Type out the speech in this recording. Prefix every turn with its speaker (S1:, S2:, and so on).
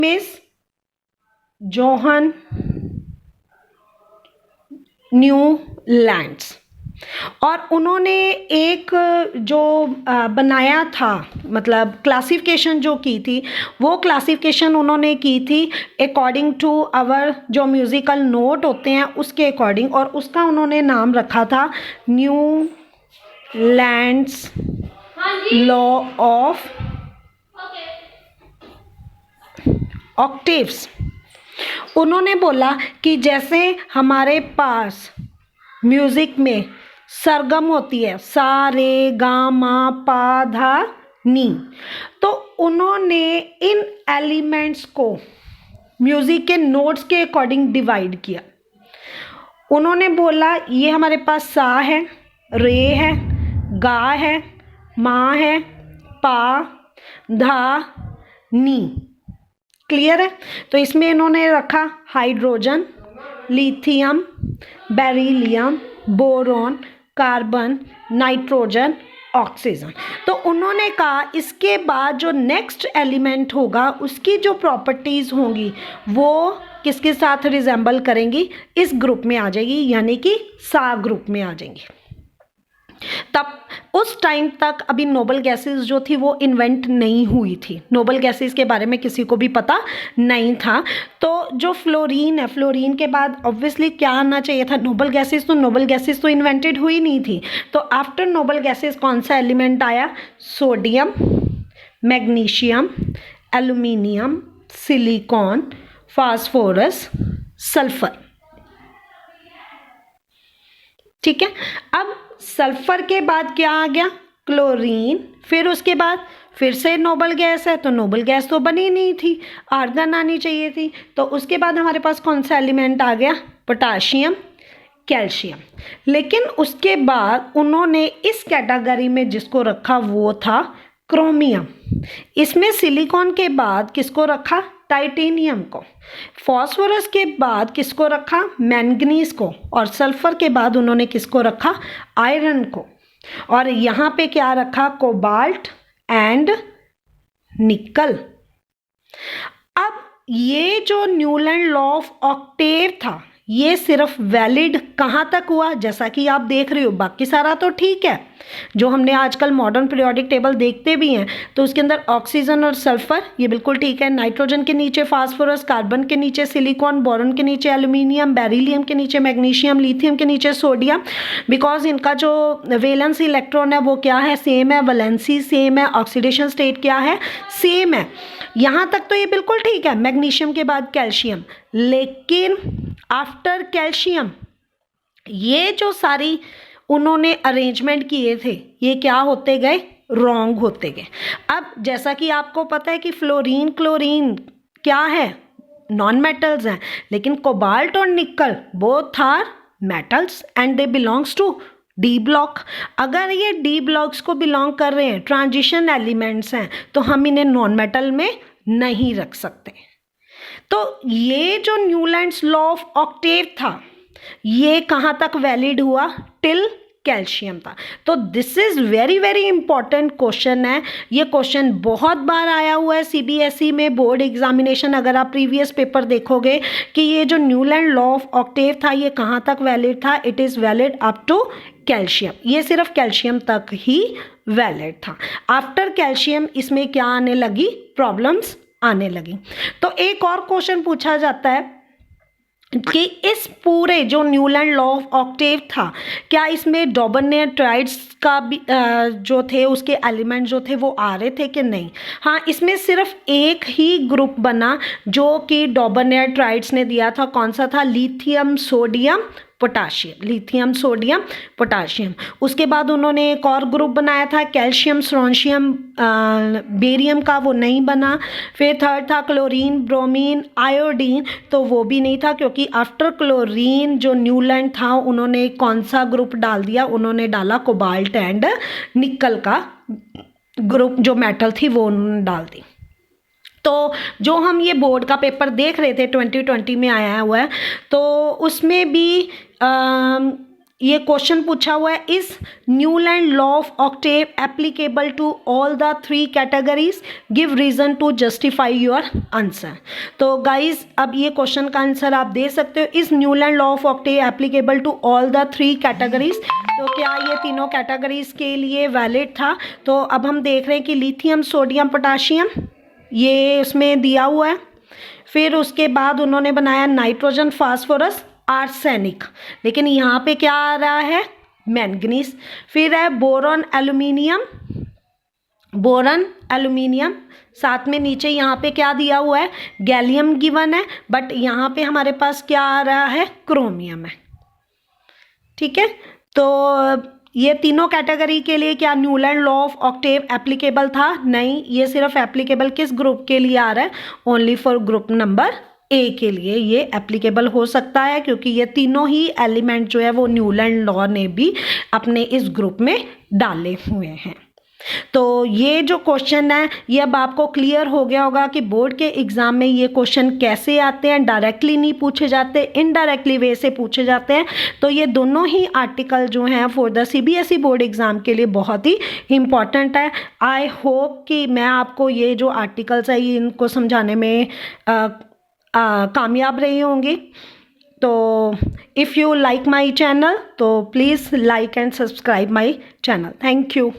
S1: Miss Johan Newlands, और उन्होंने एक जो बनाया था, मतलब क्लासिफिकेशन जो की थी, वो क्लासिफिकेशन उन्होंने की थी अकॉर्डिंग टू आवर जो म्यूज़िकल नोट होते हैं उसके अकॉर्डिंग, और उसका उन्होंने नाम रखा था न्यूलैंड्स लॉ ऑफ ऑक्टेव्स। उन्होंने बोला कि जैसे हमारे पास म्यूज़िक में सरगम होती है, सा रे गा मा पा धा नी, तो उन्होंने इन एलिमेंट्स को म्यूज़िक के नोट्स के अकॉर्डिंग डिवाइड किया। उन्होंने बोला ये हमारे पास सा है, रे है, गा है, मा है, पा, धा, नी। क्लियर है? तो इसमें इन्होंने रखा hydrogen, lithium, beryllium, boron, carbon, nitrogen, oxygen. तो उन्होंने कहा इसके बाद जो नेक्स्ट एलिमेंट होगा उसकी जो प्रॉपर्टीज़ होंगी वो किसके साथ रिजेंबल करेंगी, इस ग्रुप में आ जाएगी, यानी कि सा ग्रुप में आ जाएंगी। तब उस टाइम तक अभी नोबल गैसेस जो थी वो इन्वेंट नहीं हुई थी, नोबल गैसेस के बारे में किसी को भी पता नहीं था। तो जो फ्लोरीन है, फ्लोरीन के बाद ऑब्वियसली क्या आना चाहिए था, नोबल गैसेस। तो नोबल गैसेस तो इन्वेंटेड हुई नहीं थी। तो आफ्टर नोबल गैसेस कौन सा एलिमेंट आया? Sodium, magnesium, aluminium, silicon, phosphorus, sulphur. ठीक है। अब सल्फर के बाद क्या आ गया? क्लोरीन। फिर उसके बाद फिर से नोबल गैस है, तो नोबल गैस तो बनी नहीं थी, आर्गन आनी चाहिए थी। तो उसके बाद हमारे पास कौन सा एलिमेंट आ गया? Potassium, calcium. लेकिन उसके बाद उन्होंने इस कैटेगरी में जिसको रखा वो था क्रोमियम। इसमें सिलिकॉन के बाद किसको रखा? टाइटेनियम को। फॉस्फोरस के बाद किसको रखा? मैंगनीज को। और सल्फर के बाद उन्होंने किसको रखा? आयरन को। और यहाँ पे क्या रखा? कोबाल्ट एंड निकल। अब ये जो न्यूलैंड लॉ ऑफ ऑक्टेव था ये सिर्फ वैलिड कहाँ तक हुआ? जैसा कि आप देख रहे हो बाकी सारा तो ठीक है, जो हमने आजकल मॉडर्न पीरियोडिक टेबल देखते भी हैं तो उसके अंदर ऑक्सीजन और सल्फर ये बिल्कुल ठीक है, नाइट्रोजन के नीचे फास्फोरस, कार्बन के नीचे सिलिकॉन, बोरॉन के नीचे एल्यूमिनियम, बेरिलियम के नीचे मैग्नीशियम, लिथियम के नीचे सोडियम, बिकॉज इनका जो वैलेंस इलेक्ट्रॉन है वो क्या है? सेम है, वैलेंसी सेम है, ऑक्सीडेशन स्टेट क्या है? सेम है। यहाँ तक तो ये बिल्कुल ठीक है, मैग्नीशियम के बाद कैल्शियम। लेकिन आफ्टर कैल्शियम ये जो सारी उन्होंने अरेंजमेंट किए थे ये क्या होते गए? रॉन्ग होते गए। अब जैसा कि आपको पता है कि फ्लोरीन, क्लोरीन क्या है? नॉन मेटल्स हैं, लेकिन कोबाल्ट और nickel both are metals and they belongs to D block. अगर ये डी ब्लॉक्स को बिलोंग कर रहे हैं, ट्रांजिशन एलिमेंट्स हैं, तो हम इन्हें नॉन मेटल में नहीं रख सकते। तो ये जो न्यूलैंड्स लॉ ऑफ ऑक्टेव था ये कहाँ तक वैलिड हुआ? टिल कैल्शियम था। तो this is very very important question है। ये क्वेश्चन बहुत बार आया हुआ है सीबीएसई में बोर्ड एग्जामिनेशन। अगर आप प्रीवियस पेपर देखोगे कि ये जो न्यूलैंड लॉ ऑफ ऑक्टेव था ये कहाँ तक वैलिड था? It is valid up to calcium. ये सिर्फ कैल्शियम तक ही वैलिड था। आफ्टर कैल्शियम इसमें क्या आने लगी? प्रॉब्लम्स आने लगी। तो एक और क्वेश्चन पूछा जाता है कि इस पूरे जो न्यूलैंड लॉ ऑफ ऑक्टेव था क्या इसमें डॉबरनेट्राइड्स का भी जो थे उसके एलिमेंट जो थे वो आ रहे थे कि नहीं? हाँ, इसमें सिर्फ एक ही ग्रुप बना जो कि डॉबरनेट्राइड्स ने दिया था। कौन सा था? Lithium, sodium, potassium. Lithium, sodium, potassium. उसके बाद उन्होंने एक और ग्रुप बनाया था कैल्शियम, स्ट्रोंशियम, बेरियम का, वो नहीं बना। फिर थर्ड था क्लोरीन, ब्रोमीन, आयोडीन, तो वो भी नहीं था क्योंकि आफ्टर क्लोरीन जो न्यूलैंड था उन्होंने कौन सा ग्रुप डाल दिया? उन्होंने डाला कोबाल्ट एंड निकल का ग्रुप, जो मेटल थी वो उन्होंने डाल दी। तो जो हम ये बोर्ड का पेपर देख रहे थे 2020 में आया हुआ है, तो उसमें भी ये क्वेश्चन पूछा हुआ है, is Newland law of octave applicable to all the 3 categories, give reason to justify your answer. तो गाइज अब ये क्वेश्चन का आंसर आप दे सकते हो, is Newland law of octave applicable to all the 3 categories. तो क्या ये तीनों कैटेगरीज के लिए वैलिड था? तो अब हम देख रहे हैं कि लिथियम, सोडियम, पोटाशियम ये उसमें दिया हुआ है। फिर उसके बाद उन्होंने बनाया नाइट्रोजन, फास्फोरस, आर्सेनिक, लेकिन यहाँ पे क्या आ रहा है? मैंगनीज। फिर है बोरॉन, एल्यूमिनियम, बोरॉन, एल्यूमिनियम, साथ में नीचे यहाँ पे क्या दिया हुआ है? गैलियम गिवन है, बट यहाँ पे हमारे पास क्या आ रहा है? क्रोमियम है। ठीक है, तो ये तीनों कैटेगरी के लिए क्या Newland law of octave applicable था? नहीं, ये सिर्फ एप्लीकेबल किस ग्रुप के लिए आ रहा है? Only for group number A के लिए ये एप्लीकेबल हो सकता है, क्योंकि ये तीनों ही एलिमेंट जो है वो न्यूलैंड लॉ ने भी अपने इस ग्रुप में डाले हुए हैं। तो ये जो क्वेश्चन है ये अब आपको क्लियर हो गया होगा कि बोर्ड के एग्जाम में ये क्वेश्चन कैसे आते हैं। डायरेक्टली नहीं पूछे जाते, इनडायरेक्टली वे से पूछे जाते हैं। तो ये दोनों ही आर्टिकल जो हैं for the CBSE board exam के लिए बहुत ही इम्पॉर्टेंट है। आई होप कि मैं आपको ये जो आर्टिकल्स है ये इनको समझाने में कामयाब रही होंगी। तो if you like my channel तो please like and subscribe my channel. Thank you.